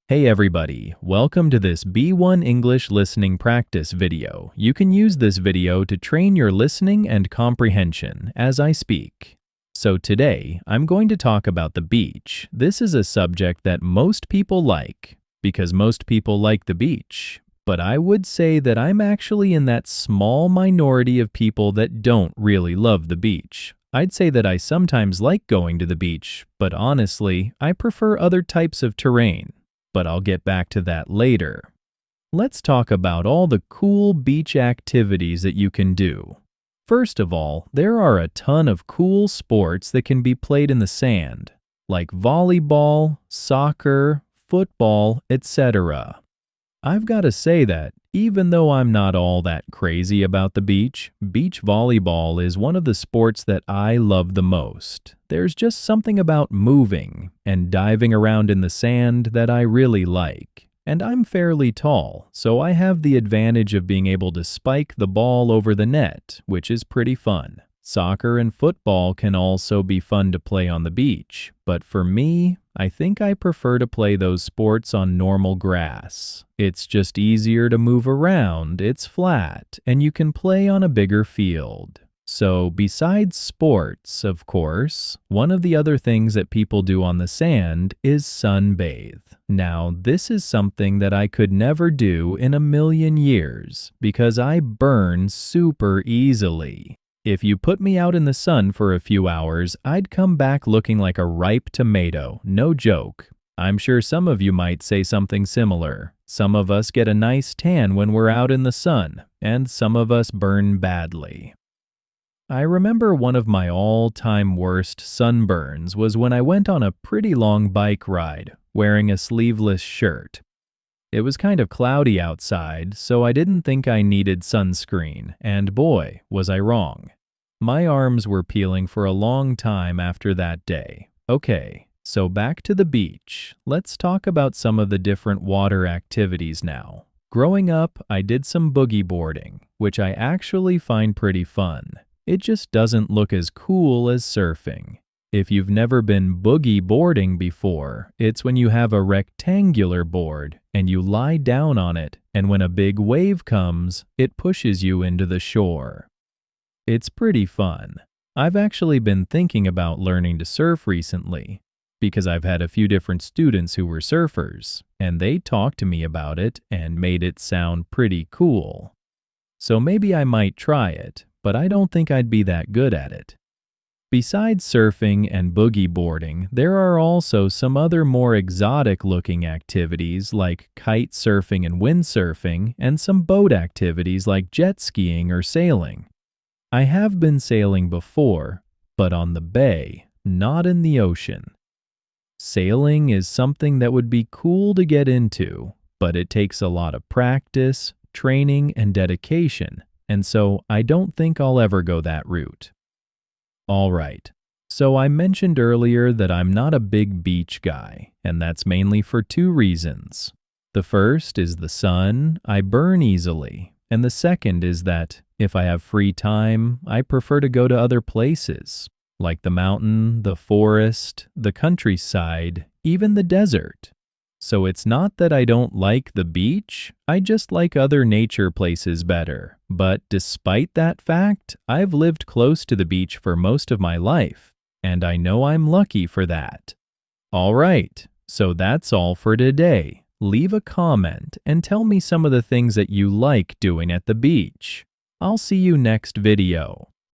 Hey everybody, welcome to this B1 English listening practice video. You can use this video to train your listening and comprehension as I speak. So today, I'm going to talk about the beach. This is a subject that most people like, because most people like the beach. But I would say that I'm actually in that small minority of people that don't really love the beach. I'd say that I sometimes like going to the beach, but honestly, I prefer other types of terrain. But I'll get back to that later. Let's talk about all the cool beach activities that you can do. First of all, there are a ton of cool sports that can be played in the sand, like volleyball, soccer, football, etc. I've got to say that, even though I'm not all that crazy about the beach volleyball is one of the sports that I love the most. There's just something about moving and diving around in the sand that I really like. And I'm fairly tall, so I have the advantage of being able to spike the ball over the net, which is pretty fun. Soccer and football can also be fun to play on the beach, but for me, I think I prefer to play those sports on normal grass. It's just easier to move around, it's flat, and you can play on a bigger field. So besides sports, of course, one of the other things that people do on the sand is sunbathe. Now, this is something that I could never do in a million years because I burn super easily. If you put me out in the sun for a few hours, I'd come back looking like a ripe tomato, no joke. I'm sure some of you might say something similar. Some of us get a nice tan when we're out in the sun, and some of us burn badly. I remember one of my all-time worst sunburns was when I went on a pretty long bike ride, wearing a sleeveless shirt. It was kind of cloudy outside, so I didn't think I needed sunscreen, and boy, was I wrong. My arms were peeling for a long time after that day. Okay, so back to the beach. Let's talk about some of the different water activities now. Growing up, I did some boogie boarding, which I actually find pretty fun. It just doesn't look as cool as surfing. If you've never been boogie boarding before, it's when you have a rectangular board and you lie down on it, and when a big wave comes, it pushes you into the shore. It's pretty fun. I've actually been thinking about learning to surf recently because I've had a few different students who were surfers, and they talked to me about it and made it sound pretty cool. So maybe I might try it, but I don't think I'd be that good at it. Besides surfing and boogie boarding, there are also some other more exotic-looking activities like kite surfing and windsurfing, and some boat activities like jet skiing or sailing. I have been sailing before, but on the bay, not in the ocean. Sailing is something that would be cool to get into, but it takes a lot of practice, training, and dedication, and so I don't think I'll ever go that route. Alright, so I mentioned earlier that I'm not a big beach guy, and that's mainly for two reasons. The first is the sun, I burn easily, and the second is that if I have free time, I prefer to go to other places, like the mountain, the forest, the countryside, even the desert. So it's not that I don't like the beach, I just like other nature places better. But despite that fact, I've lived close to the beach for most of my life, and I know I'm lucky for that. Alright, so that's all for today. Leave a comment and tell me some of the things that you like doing at the beach. I'll see you next video.